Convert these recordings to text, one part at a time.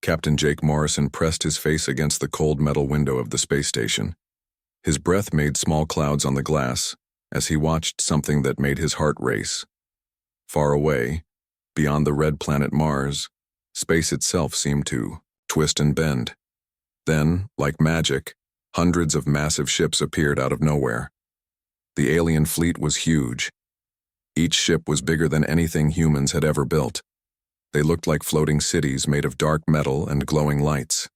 Captain Jake Morrison pressed his face against the cold metal window of the space station. His breath made small clouds on the glass as he watched something that made his heart race. Far away, beyond the red planet Mars, space itself seemed to twist and bend. Then, like magic, hundreds of massive ships appeared out of nowhere. The alien fleet was huge. Each ship was bigger than anything humans had ever built. They looked like floating cities made of dark metal and glowing lights.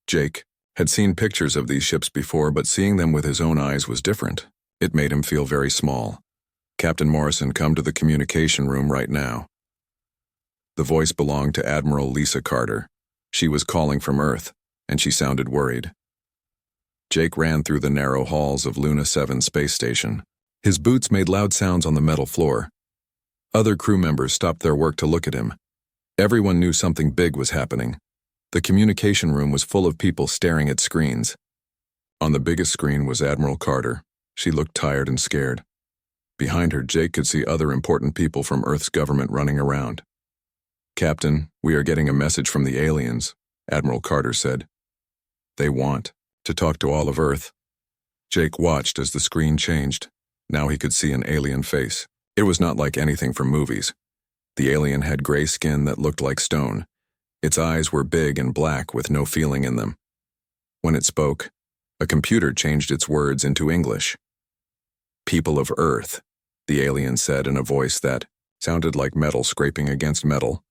Jake had seen pictures of these ships before, but seeing them with his own eyes was different. It made him feel very small. "Captain Morrison, come to the communication room right now." The voice belonged to Admiral Lisa Carter. She was calling from Earth, and she sounded worried. Jake ran through the narrow halls of Luna 7 space station. His boots made loud sounds on the metal floor. Other crew members stopped their work to look at him. Everyone knew something big was happening. The communication room was full of people staring at screens. On the biggest screen was Admiral Carter. She looked tired and scared. Behind her, Jake could see other important people from Earth's government running around. "Captain, we are getting a message from the aliens," Admiral Carter said. "They want to talk to all of Earth." Jake watched as the screen changed. Now he could see an alien face. It was not like anything from movies. The alien had gray skin that looked like stone. Its eyes were big and black with no feeling in them. When it spoke, a computer changed its words into English. "People of Earth," the alien said in a voice that sounded like metal scraping against metal.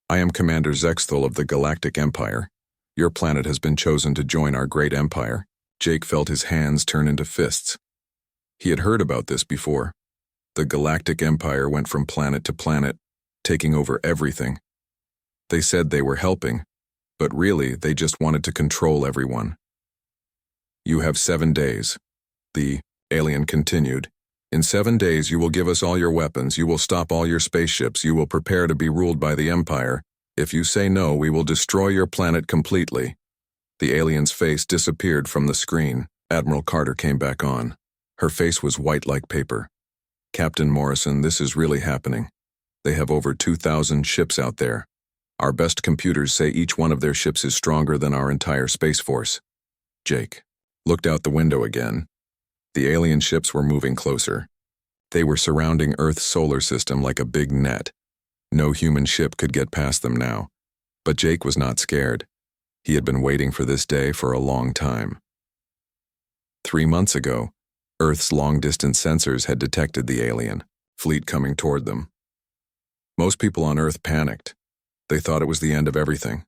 "I am Commander Zexthal of the Galactic Empire. Your planet has been chosen to join our great empire." Jake felt his hands turn into fists. He had heard about this before. The Galactic Empire went from planet to planet, taking over everything. They said they were helping, but really they just wanted to control everyone. "You have 7 days," the alien continued. "In 7 days you will give us all your weapons, you will stop all your spaceships, you will prepare to be ruled by the Empire. If you say no, we will destroy your planet completely." The alien's face disappeared from the screen. Admiral Carter came back on. Her face was white like paper. "Captain Morrison, this is really happening. They have over 2,000 ships out there. Our best computers say each one of their ships is stronger than our entire space force." Jake looked out the window again. The alien ships were moving closer. They were surrounding Earth's solar system like a big net. No human ship could get past them now. But Jake was not scared. He had been waiting for this day for a long time. 3 months ago, Earth's long-distance sensors had detected the alien fleet coming toward them. Most people on Earth panicked. They thought it was the end of everything.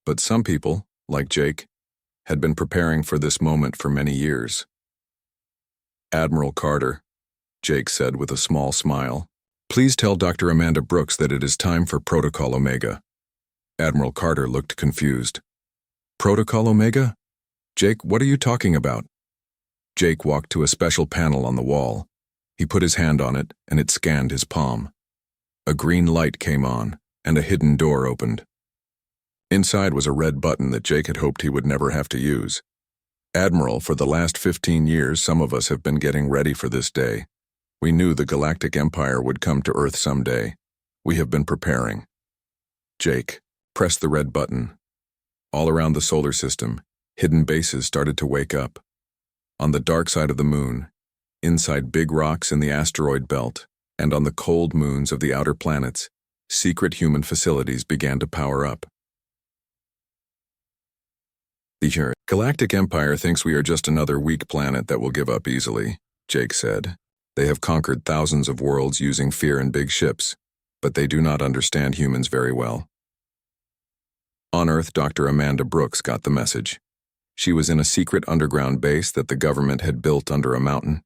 But some people, like Jake, had been preparing for this moment for many years. "Admiral Carter," Jake said with a small smile, "please tell Dr. Amanda Brooks that it is time for Protocol Omega." Admiral Carter looked confused. "Protocol Omega? Jake, what are you talking about?" Jake walked to a special panel on the wall. He put his hand on it, and it scanned his palm. A green light came on, and a hidden door opened. Inside was a red button that Jake had hoped he would never have to use. "Admiral, for the last 15 years, some of us have been getting ready for this day. We knew the Galactic Empire would come to Earth someday. We have been preparing." Jake pressed the red button. All around the solar system, hidden bases started to wake up. On the dark side of the moon, inside big rocks in the asteroid belt, and on the cold moons of the outer planets, secret human facilities began to power up. "The Galactic Empire thinks we are just another weak planet that will give up easily," Jake said. "They have conquered thousands of worlds using fear and big ships, but they do not understand humans very well." On Earth, Dr. Amanda Brooks got the message. She was in a secret underground base that the government had built under a mountain.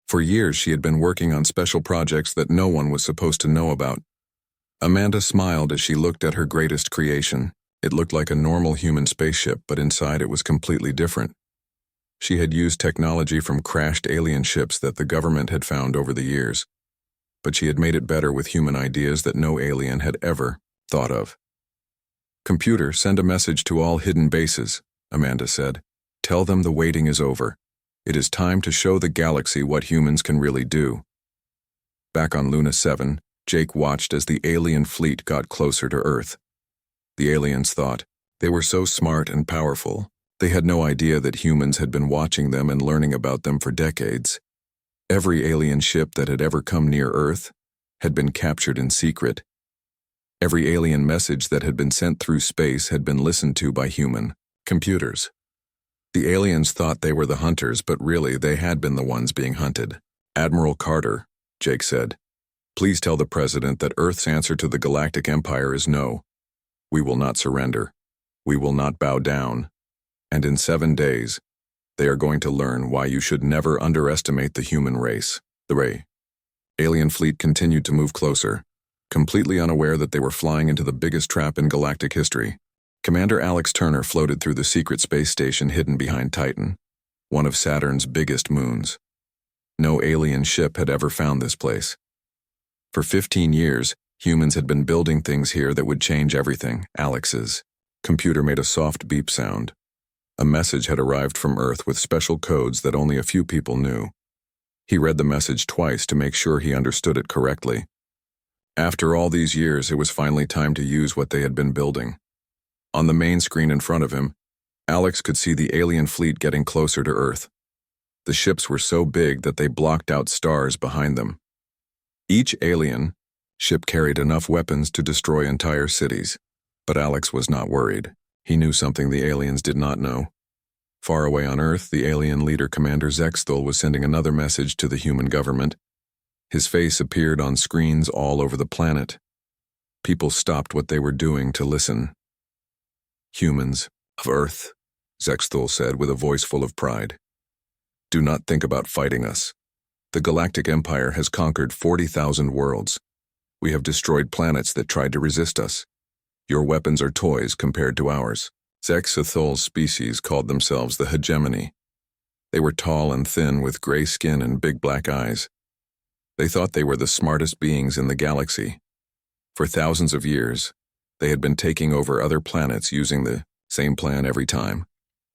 For years, she had been working on special projects that no one was supposed to know about. Amanda smiled as she looked at her greatest creation. It looked like a normal human spaceship, but inside it was completely different. She had used technology from crashed alien ships that the government had found over the years, but she had made it better with human ideas that no alien had ever thought of. "Computer, send a message to all hidden bases," Amanda said. "Tell them the waiting is over. It is time to show the galaxy what humans can really do." Back on Luna 7, Jake watched as the alien fleet got closer to Earth. the aliens thought. They were so smart and powerful. They had no idea that humans had been watching them and learning about them for decades. Every alien ship that had ever come near Earth had been captured in secret. Every alien message that had been sent through space had been listened to by human computers. The aliens thought they were the hunters, but really they had been the ones being hunted. Admiral Carter, Jake said, please tell the President that Earth's answer to the Galactic Empire is no. We will not surrender. We will not bow down. And in 7 days, they are going to learn why you should never underestimate the human race. The alien fleet continued to move closer, completely unaware that they were flying into the biggest trap in galactic history. Commander Alex Turner floated through the secret space station hidden behind Titan, one of Saturn's biggest moons. No alien ship had ever found this place. For 15 years, humans had been building things here that would change everything. Alex's computer made a soft beep sound. A message had arrived from Earth with special codes that only a few people knew. He read the message twice to make sure he understood it correctly. After all these years, it was finally time to use what they had been building. On the main screen in front of him, Alex could see the alien fleet getting closer to Earth. The ships were so big that they blocked out stars behind them. Each alien ship carried enough weapons to destroy entire cities, but Alex was not worried. He knew something the aliens did not know. Far away on Earth, the alien leader Commander Zexthul was sending another message to the human government. His face appeared on screens all over the planet. People stopped what they were doing to listen. Humans of Earth, Zexthul said with a voice full of pride. Do not think about fighting us. The Galactic Empire has conquered 40,000 worlds. We have destroyed planets that tried to resist us. Your weapons are toys compared to ours. Zexthul's species called themselves the Hegemony. They were tall and thin with gray skin and big black eyes. They thought they were the smartest beings in the galaxy. For thousands of years, they had been taking over other planets using the same plan every time.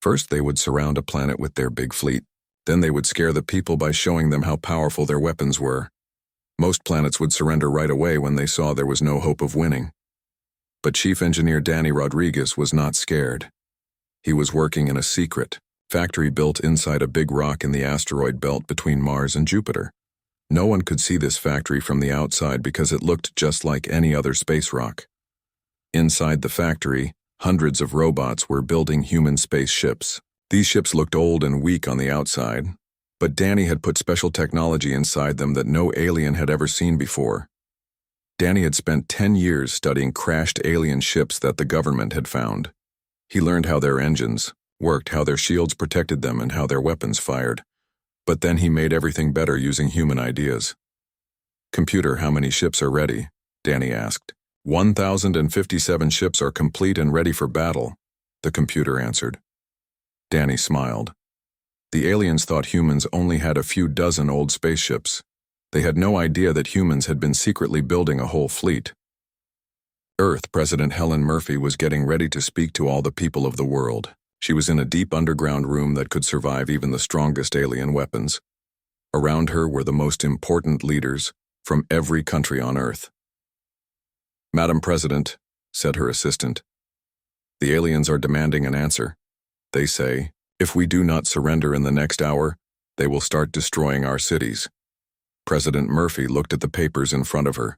First, they would surround a planet with their big fleet. Then they would scare the people by showing them how powerful their weapons were. Most planets would surrender right away when they saw there was no hope of winning. But Chief Engineer Danny Rodriguez was not scared. He was working in a secret factory built inside a big rock in the asteroid belt between Mars and Jupiter. No one could see this factory from the outside because it looked just like any other space rock. Inside the factory, hundreds of robots were building human spaceships. These ships looked old and weak on the outside, but Danny had put special technology inside them that no alien had ever seen before. Danny had spent 10 years studying crashed alien ships that the government had found. He learned how their engines worked, how their shields protected them, and how their weapons fired. But then he made everything better using human ideas. Computer, how many ships are ready? Danny asked. 1,057 ships are complete and ready for battle, the computer answered. Danny smiled. The aliens thought humans only had a few dozen old spaceships. They had no idea that humans had been secretly building a whole fleet. Earth President Helen Murphy was getting ready to speak to all the people of the world. She was in a deep underground room that could survive even the strongest alien weapons. Around her were the most important leaders from every country on Earth. Madam President, said her assistant, the aliens are demanding an answer. They say, if we do not surrender in the next hour, they will start destroying our cities. President Murphy looked at the papers in front of her.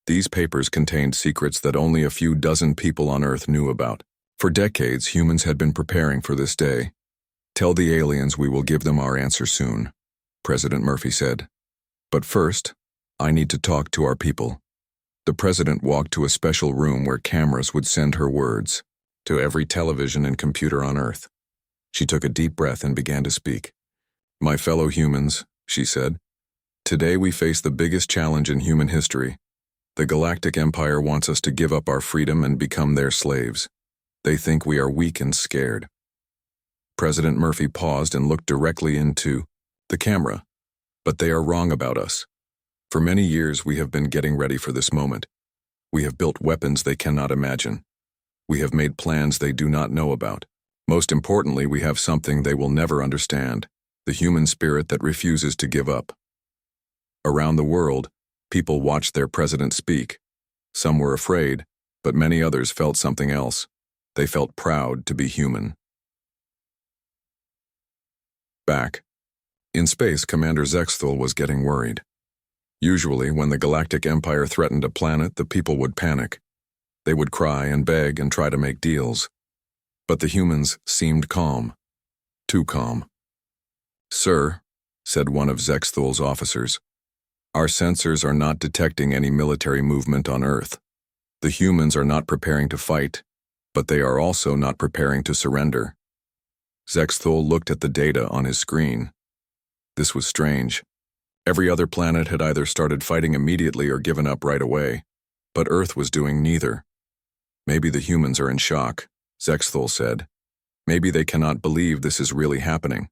These papers contained secrets that only a few dozen people on Earth knew about. For decades, humans had been preparing for this day. Tell the aliens we will give them our answer soon, President Murphy said. But first, I need to talk to our people. The president walked to a special room where cameras would send her words to every television and computer on Earth. She took a deep breath and began to speak. My fellow humans, she said, today we face the biggest challenge in human history. The Galactic Empire wants us to give up our freedom and become their slaves. They think we are weak and scared. President Murphy paused and looked directly into the camera. But they are wrong about us. For many years we have been getting ready for this moment. We have built weapons they cannot imagine. We have made plans they do not know about. Most importantly, we have something they will never understand, the human spirit that refuses to give up. Around the world, people watched their president speak. Some were afraid, But many others felt something else. They felt proud to be human. Back in space, Commander Zexthul was getting worried. Usually, when the Galactic Empire threatened a planet, the people would panic. They would cry and beg and try to make deals. But the humans seemed calm. Too calm. "Sir," said one of Zexthul's officers, "our sensors are not detecting any military movement on Earth. The humans are not preparing to fight, but they are also not preparing to surrender." Zexthul looked at the data on his screen. This was strange. Every other planet had either started fighting immediately or given up right away, but Earth was doing neither. "Maybe the humans are in shock," Zexthul said. "Maybe they cannot believe this is really happening."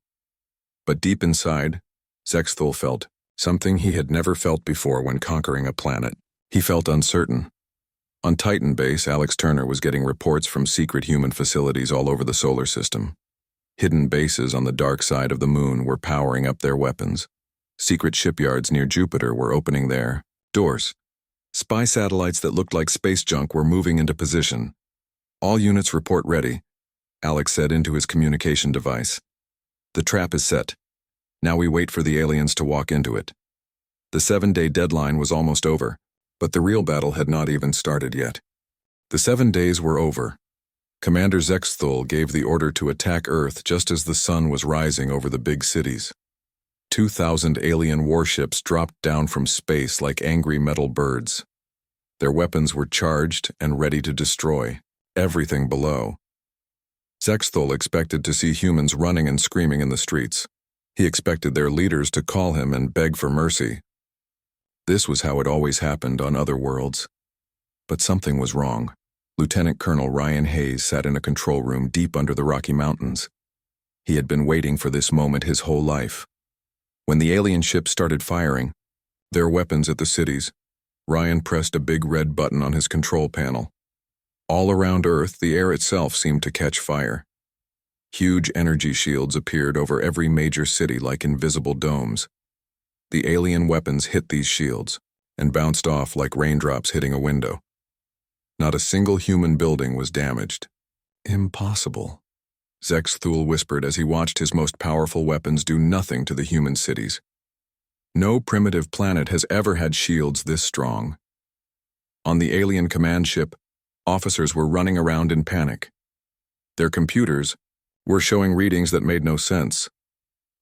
But deep inside, Zexthul felt something he had never felt before when conquering a planet. He felt uncertain. On Titan Base, Alex Turner was getting reports from secret human facilities all over the solar system. Hidden bases on the dark side of the moon were powering up their weapons. Secret shipyards near Jupiter were opening their doors. Spy satellites that looked like space junk were moving into position. "All units report ready," Alex said into his communication device. "The trap is set. Now we wait for the aliens to walk into it." The 7-day deadline was almost over, but the real battle had not even started yet. The 7 days were over. Commander Zexthul gave the order to attack Earth just as the sun was rising over the big cities. 2,000 alien warships dropped down from space like angry metal birds. Their weapons were charged and ready to destroy everything below. Zexthul expected to see humans running and screaming in the streets. He expected their leaders to call him and beg for mercy. This was how it always happened on other worlds. But something was wrong. Lieutenant Colonel Ryan Hayes sat in a control room deep under the Rocky Mountains. He had been waiting for this moment his whole life. When the alien ships started firing their weapons at the cities, Ryan pressed a big red button on his control panel. All around Earth, the air itself seemed to catch fire. Huge energy shields appeared over every major city like invisible domes. The alien weapons hit these shields and bounced off like raindrops hitting a window. Not a single human building was damaged. "Impossible," Zexthul whispered as he watched his most powerful weapons do nothing to the human cities. No primitive planet has ever had shields this strong. On the alien command ship, officers were running around in panic. Their computers were showing readings that made no sense.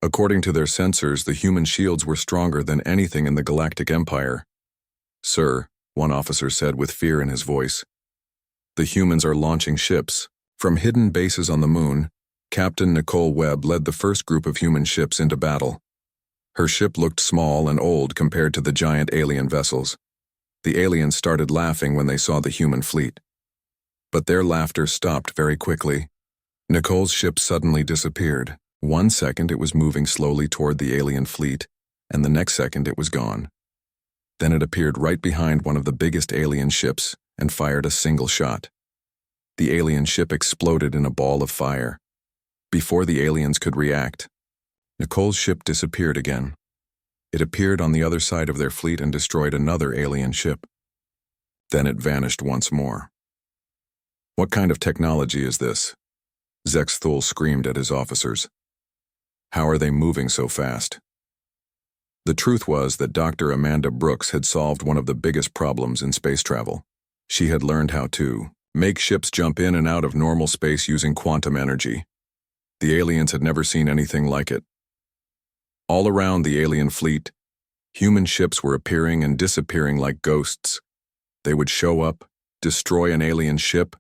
According to their sensors, the human shields were stronger than anything in the Galactic Empire. "Sir," one officer said with fear in his voice, "the humans are launching ships." From hidden bases on the moon, Captain Nicole Webb led the first group of human ships into battle. Her ship looked small and old compared to the giant alien vessels. The aliens started laughing when they saw the human fleet. But their laughter stopped very quickly. Nicole's ship suddenly disappeared. 1 second it was moving slowly toward the alien fleet, and the next second it was gone. Then it appeared right behind one of the biggest alien ships and fired a single shot. The alien ship exploded in a ball of fire. Before the aliens could react, Nicole's ship disappeared again. It appeared on the other side of their fleet and destroyed another alien ship. Then it vanished once more. "What kind of technology is this?" Zexthul screamed at his officers. "How are they moving so fast?" The truth was that Dr. Amanda Brooks had solved one of the biggest problems in space travel. She had learned how to make ships jump in and out of normal space using quantum energy. The aliens had never seen anything like it. All around the alien fleet, human ships were appearing and disappearing like ghosts. They would show up, destroy an alien ship,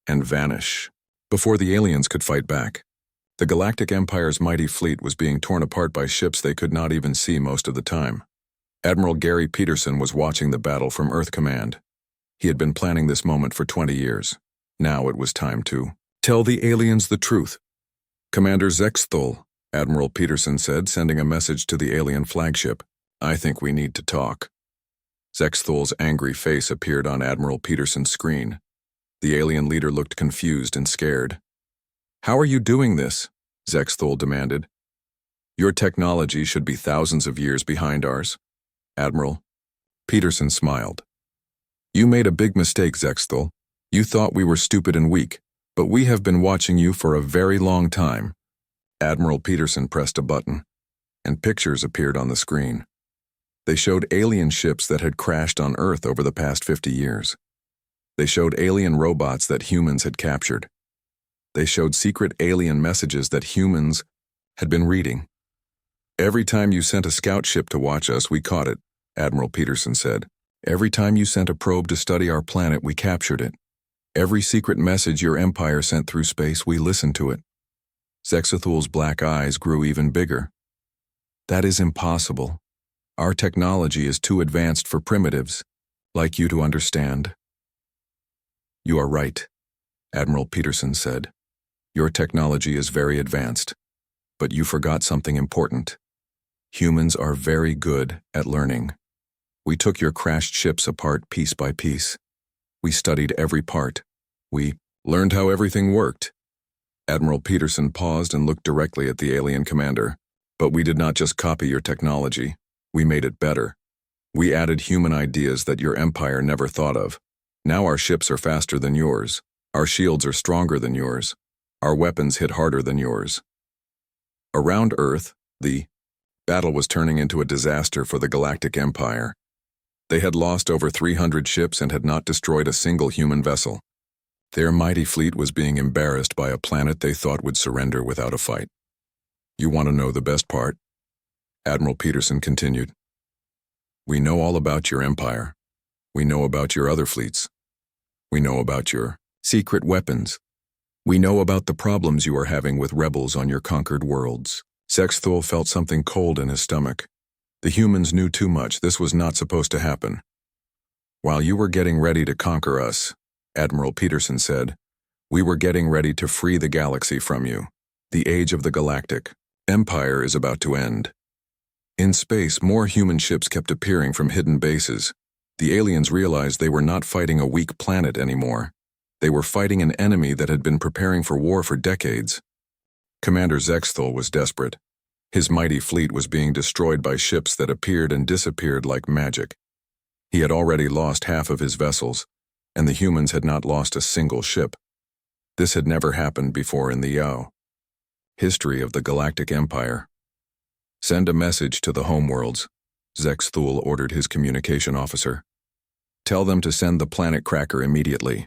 and vanish before the aliens could fight back. The Galactic Empire's mighty fleet was being torn apart by ships they could not even see most of the time. Admiral Gary Peterson was watching the battle from Earth Command. He had been planning this moment for 20 years. Now it was time to tell the aliens the truth. "Commander Zexthul," Admiral Peterson said, sending a message to the alien flagship. "I think we need to talk." Zexthul's angry face appeared on Admiral Peterson's screen. The alien leader looked confused and scared. "How are you doing this?" Zexthul demanded. "Your technology should be thousands of years behind ours, Admiral." Peterson smiled. "You made a big mistake, Zexthul. You thought we were stupid and weak, but we have been watching you for a very long time. Admiral Peterson pressed a button, and pictures appeared on the screen. They showed alien ships that had crashed on Earth over the past 50 years. They showed alien robots that humans had captured. They showed secret alien messages that humans had been reading. Every time you sent a scout ship to watch us, we caught it, Admiral Peterson said. Every time you sent a probe to study our planet, we captured it. Every secret message your empire sent through space, we listened to it. Zexathul's black eyes grew even bigger. That is impossible. Our technology is too advanced for primitives, like you, to understand. You are right, Admiral Peterson said. Your technology is very advanced, but you forgot something important. Humans are very good at learning. We took your crashed ships apart piece by piece. We studied every part. We learned how everything worked. Admiral Peterson paused and looked directly at the alien commander. But we did not just copy your technology. We made it better. We added human ideas that your empire never thought of. Now our ships are faster than yours. Our shields are stronger than yours. Our weapons hit harder than yours. Around Earth, the battle was turning into a disaster for the Galactic Empire. They had lost over 300 ships and had not destroyed a single human vessel. Their mighty fleet was being embarrassed by a planet they thought would surrender without a fight. You want to know the best part? Admiral Peterson continued. We know all about your empire. We know about your other fleets. We know about your secret weapons. We know about the problems you are having with rebels on your conquered worlds. Zexathul felt something cold in his stomach. The humans knew too much. This was not supposed to happen. While you were getting ready to conquer us, Admiral Peterson said, we were getting ready to free the galaxy from you. The age of the Galactic Empire is about to end. In space, more human ships kept appearing from hidden bases. The aliens realized they were not fighting a weak planet anymore. They were fighting an enemy that had been preparing for war for decades. Commander Zexathul was desperate. His mighty fleet was being destroyed by ships that appeared and disappeared like magic. He had already lost half of his vessels, and the humans had not lost a single ship. This had never happened before in the Yao history of the Galactic Empire. Send a message to the homeworlds, Zexathul ordered his communication officer. Tell them to send the Planet Cracker immediately.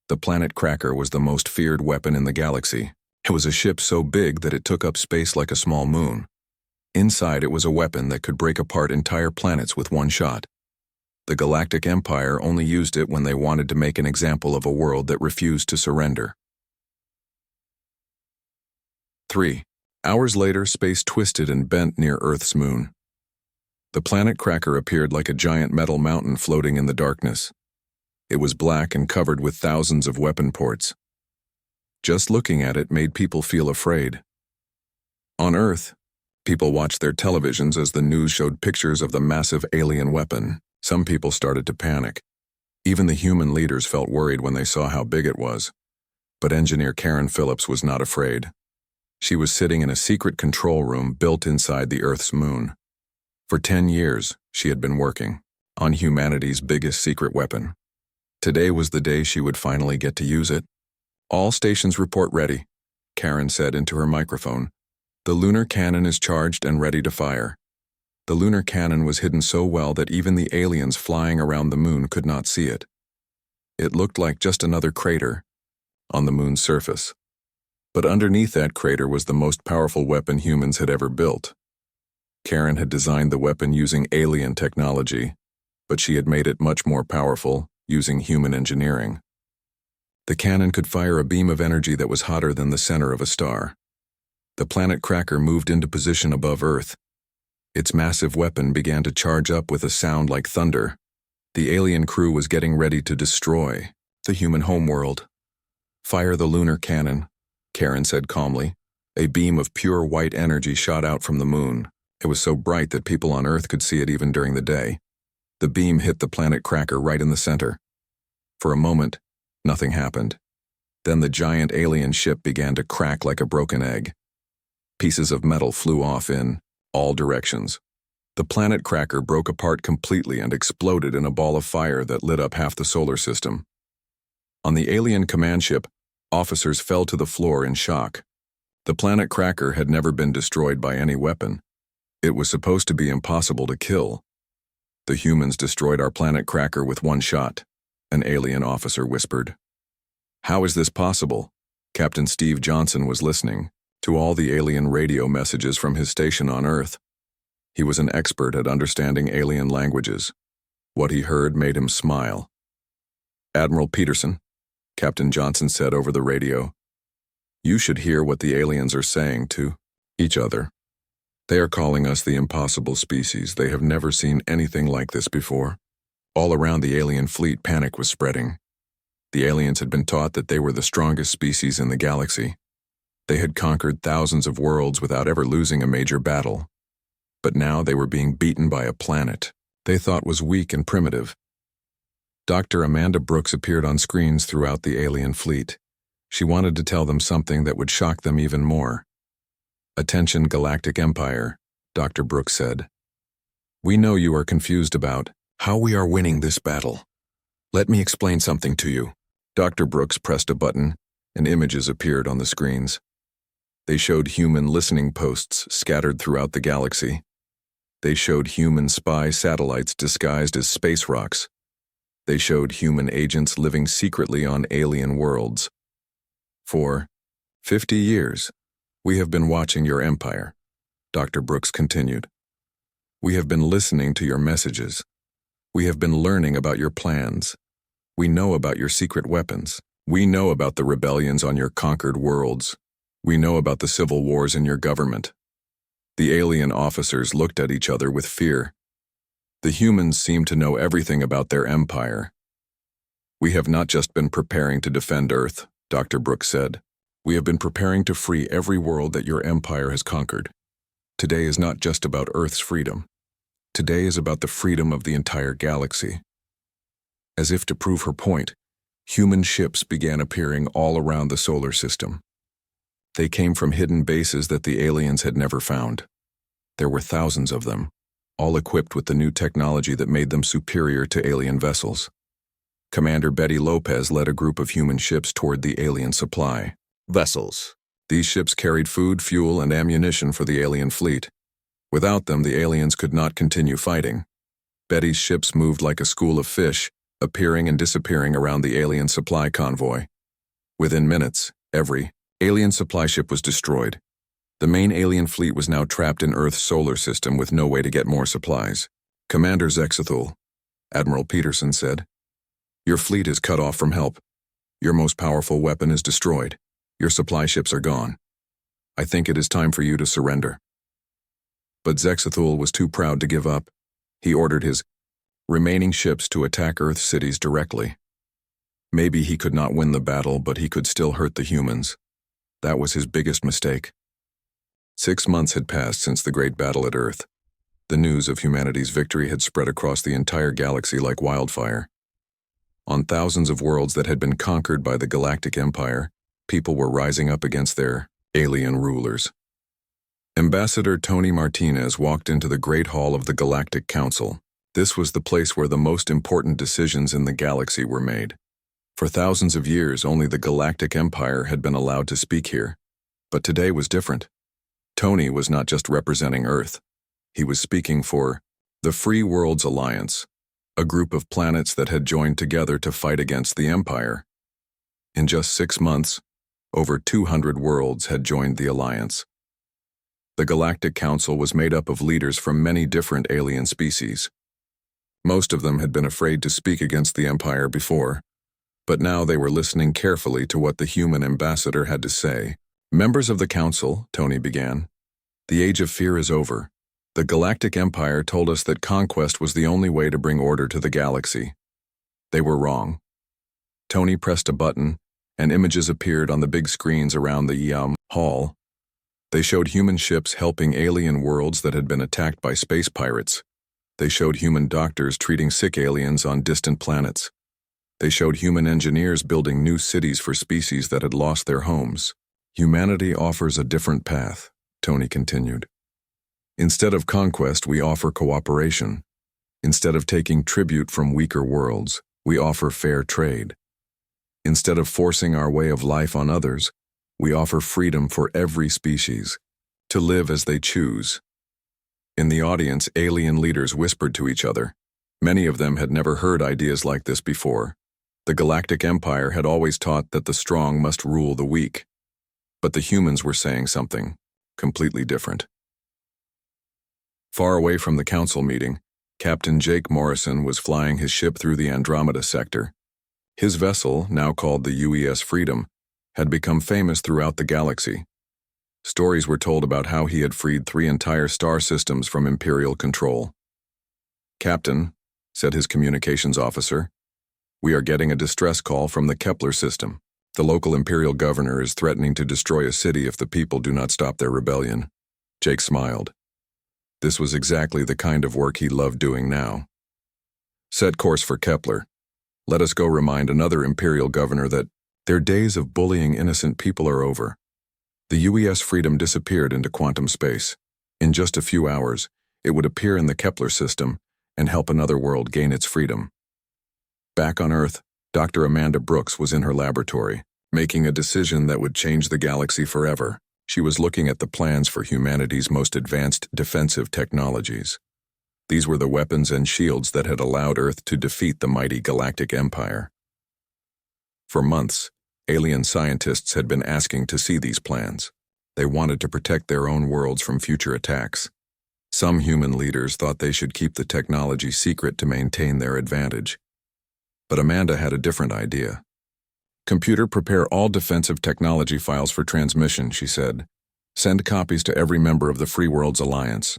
The Planet Cracker was the most feared weapon in the galaxy. It was a ship so big that it took up space like a small moon. Inside it was a weapon that could break apart entire planets with one shot. The Galactic Empire only used it when they wanted to make an example of a world that refused to surrender. 3 hours later, space twisted and bent near Earth's moon. The Planet Cracker appeared like a giant metal mountain floating in the darkness. It was black and covered with thousands of weapon ports. Just looking at it made people feel afraid. On Earth, people watched their televisions as the news showed pictures of the massive alien weapon. Some people started to panic. Even the human leaders felt worried when they saw how big it was. But engineer Karen Phillips was not afraid. She was sitting in a secret control room built inside the Earth's moon. For 10 years, she had been working on humanity's biggest secret weapon. Today was the day she would finally get to use it. All stations report ready, Karen said into her microphone. The lunar cannon is charged and ready to fire. The lunar cannon was hidden so well that even the aliens flying around the moon could not see it. It looked like just another crater on the moon's surface. But underneath that crater was the most powerful weapon humans had ever built. Karen had designed the weapon using alien technology, but she had made it much more powerful using human engineering. The cannon could fire a beam of energy that was hotter than the center of a star. The Planet Cracker moved into position above Earth. Its massive weapon began to charge up with a sound like thunder. The alien crew was getting ready to destroy the human homeworld. Fire the lunar cannon, Karen said calmly. A beam of pure white energy shot out from the moon. It was so bright that people on Earth could see it even during the day. The beam hit the Planet Cracker right in the center. For a moment, nothing happened. Then the giant alien ship began to crack like a broken egg. Pieces of metal flew off in all directions. The Planet Cracker broke apart completely and exploded in a ball of fire that lit up half the solar system. On the alien command ship, officers fell to the floor in shock. The planet Cracker had never been destroyed by any weapon. It was supposed to be impossible to kill. The humans destroyed our planet Cracker with one shot, an alien officer whispered. How is this possible? Captain Steve Johnson was listening to all the alien radio messages from his station on Earth. He was an expert at understanding alien languages. What he heard made him smile. Admiral Peterson, Captain Johnson said over the radio, you should hear what the aliens are saying to each other. They are calling us the impossible species. They have never seen anything like this before. All around the alien fleet, panic was spreading. The aliens had been taught that they were the strongest species in the galaxy. They had conquered thousands of worlds without ever losing a major battle. But now they were being beaten by a planet they thought was weak and primitive. Dr. Amanda Brooks appeared on screens throughout the alien fleet. She wanted to tell them something that would shock them even more. Attention, Galactic Empire, Dr. Brooks said. We know you are confused about how we are winning this battle. Let me explain something to you. Dr. Brooks pressed a button, and images appeared on the screens. They showed human listening posts scattered throughout the galaxy. They showed human spy satellites disguised as space rocks. They showed human agents living secretly on alien worlds. For 50 years, we have been watching your empire, Dr. Brooks continued. We have been listening to your messages. We have been learning about your plans. We know about your secret weapons. We know about the rebellions on your conquered worlds. We know about the civil wars in your government. The alien officers looked at each other with fear. The humans seemed to know everything about their empire. We have not just been preparing to defend Earth, Dr. Brooks said. We have been preparing to free every world that your empire has conquered. Today is not just about Earth's freedom. Today is about the freedom of the entire galaxy. As if to prove her point, human ships began appearing all around the solar system. They came from hidden bases that the aliens had never found. There were thousands of them, all equipped with the new technology that made them superior to alien vessels. Commander Betty Lopez led a group of human ships toward the alien supply vessels. These ships carried food, fuel, and ammunition for the alien fleet. Without them, the aliens could not continue fighting. Betty's ships moved like a school of fish, appearing and disappearing around the alien supply convoy. Within minutes, every alien supply ship was destroyed. The main alien fleet was now trapped in Earth's solar system with no way to get more supplies. Commander Zexathul, Admiral Peterson said, your fleet is cut off from help. Your most powerful weapon is destroyed. Your supply ships are gone. I think it is time for you to surrender. But Zexathul was too proud to give up. He ordered his remaining ships to attack Earth cities directly. Maybe he could not win the battle, but he could still hurt the humans. That was his biggest mistake. 6 months had passed since the great battle at Earth. The news of humanity's victory had spread across the entire galaxy like wildfire. On thousands of worlds that had been conquered by the Galactic Empire, people were rising up against their alien rulers. Ambassador Tony Martinez walked into the Great Hall of the Galactic Council. This was the place where the most important decisions in the galaxy were made. For thousands of years, only the Galactic Empire had been allowed to speak here. But today was different. Tony was not just representing Earth. He was speaking for the Free Worlds Alliance, a group of planets that had joined together to fight against the Empire. In just 6 months, over 200 worlds had joined the alliance. The Galactic Council was made up of leaders from many different alien species. Most of them had been afraid to speak against the Empire before, but now they were listening carefully to what the human ambassador had to say. Members of the Council, Tony began, the age of fear is over. The Galactic Empire told us that conquest was the only way to bring order to the galaxy. They were wrong. Tony pressed a button, and images appeared on the big screens around the hall. They showed human ships helping alien worlds that had been attacked by space pirates. They showed human doctors treating sick aliens on distant planets. They showed human engineers building new cities for species that had lost their homes. Humanity offers a different path, Tony continued. Instead of conquest, we offer cooperation. Instead of taking tribute from weaker worlds, we offer fair trade. Instead of forcing our way of life on others, we offer freedom for every species to live as they choose. In the audience, alien leaders whispered to each other. Many of them had never heard ideas like this before. The Galactic Empire had always taught that the strong must rule the weak. But the humans were saying something completely different. Far away from the council meeting, Captain Jake Morrison was flying his ship through the Andromeda sector. His vessel, now called the UES Freedom, had become famous throughout the galaxy. Stories were told about how he had freed 3 entire star systems from Imperial control. "Captain," said his communications officer, "we are getting a distress call from the Kepler system. The local Imperial governor is threatening to destroy a city if the people do not stop their rebellion." Jake smiled. This was exactly the kind of work he loved doing now. "Set course for Kepler. Let us go remind another Imperial governor that their days of bullying innocent people are over." The UES Freedom disappeared into quantum space. In just a few hours, it would appear in the Kepler system and help another world gain its freedom. Back on Earth, Dr. Amanda Brooks was in her laboratory, making a decision that would change the galaxy forever. She was looking at the plans for humanity's most advanced defensive technologies. These were the weapons and shields that had allowed Earth to defeat the mighty Galactic Empire. For months, alien scientists had been asking to see these plans. They wanted to protect their own worlds from future attacks. Some human leaders thought they should keep the technology secret to maintain their advantage. But Amanda had a different idea. "Computer, prepare all defensive technology files for transmission," she said. "Send copies to every member of the Free Worlds Alliance."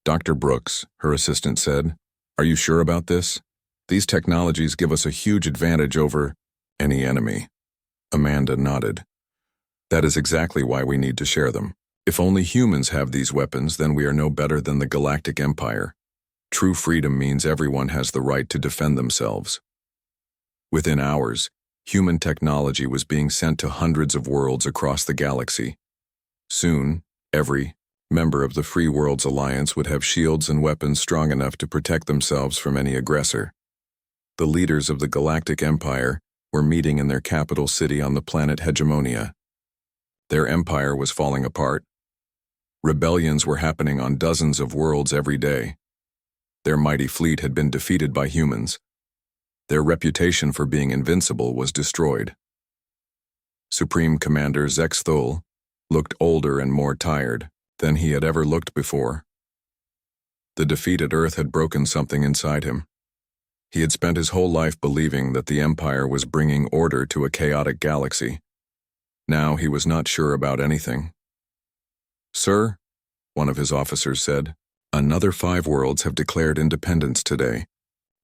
"Dr. Brooks," her assistant said, "are you sure about this? These technologies give us a huge advantage over any enemy." Amanda nodded. "That is exactly why we need to share them. If only humans have these weapons, then we are no better than the Galactic Empire. True freedom means everyone has the right to defend themselves." Within hours, human technology was being sent to hundreds of worlds across the galaxy. Soon, every member of the Free Worlds Alliance would have shields and weapons strong enough to protect themselves from any aggressor. The leaders of the Galactic Empire were meeting in their capital city on the planet Hegemonia. Their empire was falling apart. Rebellions were happening on dozens of worlds every day. Their mighty fleet had been defeated by humans. Their reputation for being invincible was destroyed. Supreme Commander Zexthul looked older and more tired than he had ever looked before. The defeated Earth had broken something inside him. He had spent his whole life believing that the Empire was bringing order to a chaotic galaxy. Now he was not sure about anything. "Sir," one of his officers said, "another 5 worlds have declared independence today.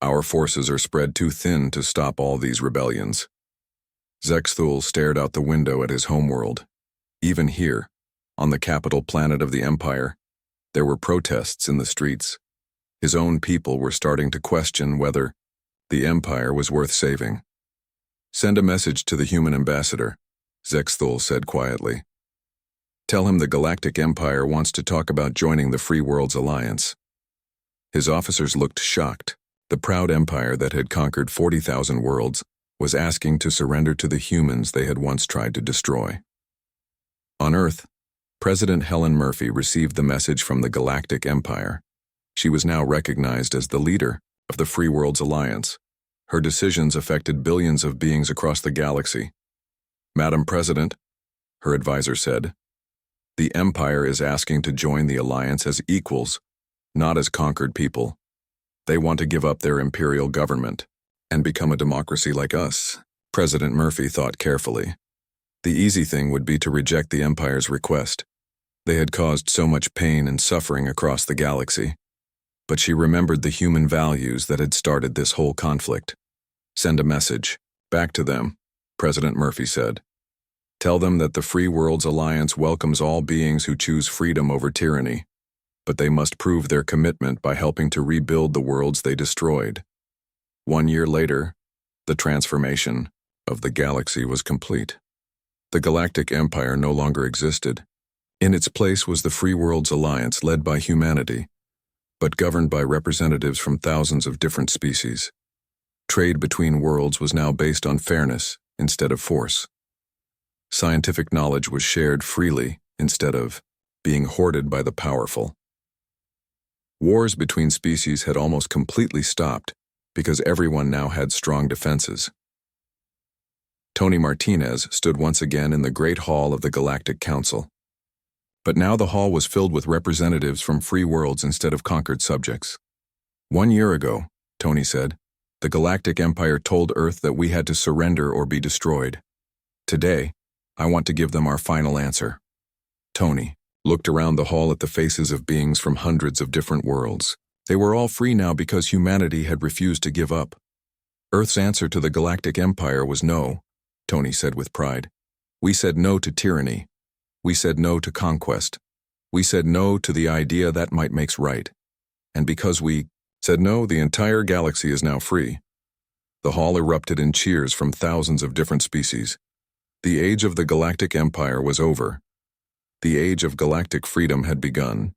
Our forces are spread too thin to stop all these rebellions." Zexthul stared out the window at his homeworld. Even here, on the capital planet of the Empire, there were protests in the streets. His own people were starting to question whether the Empire was worth saving. "Send a message to the human ambassador," Zexthul said quietly. "Tell him the Galactic Empire wants to talk about joining the Free Worlds Alliance." His officers looked shocked. The proud empire that had conquered 40,000 worlds was asking to surrender to the humans they had once tried to destroy. On Earth, President Helen Murphy received the message from the Galactic Empire. She was now recognized as the leader of the Free Worlds Alliance. Her decisions affected billions of beings across the galaxy. "Madam President," her advisor said, "the Empire is asking to join the Alliance as equals, not as conquered people. They want to give up their imperial government and become a democracy like us." President Murphy thought carefully. The easy thing would be to reject the Empire's request. They had caused so much pain and suffering across the galaxy. But she remembered the human values that had started this whole conflict. "Send a message back to them," President Murphy said. "Tell them that the Free Worlds Alliance welcomes all beings who choose freedom over tyranny. But they must prove their commitment by helping to rebuild the worlds they destroyed." 1 year later, the transformation of the galaxy was complete. The Galactic Empire no longer existed. In its place was the Free Worlds Alliance led by humanity, but governed by representatives from thousands of different species. Trade between worlds was now based on fairness instead of force. Scientific knowledge was shared freely instead of being hoarded by the powerful. Wars between species had almost completely stopped because everyone now had strong defenses. Tony Martinez stood once again in the Great Hall of the Galactic Council. But now the hall was filled with representatives from free worlds instead of conquered subjects. 1 year ago, Tony said, the Galactic Empire told Earth that we had to surrender or be destroyed. Today, I want to give them our final answer. Tony looked around the hall at the faces of beings from hundreds of different worlds. They were all free now because humanity had refused to give up. Earth's answer to the Galactic Empire was no, Tony said with pride. We said no to tyranny. We said no to conquest. We said no to the idea that might makes right. And because we said no, the entire galaxy is now free. The hall erupted in cheers from thousands of different species. The age of the Galactic Empire was over. The age of galactic freedom had begun.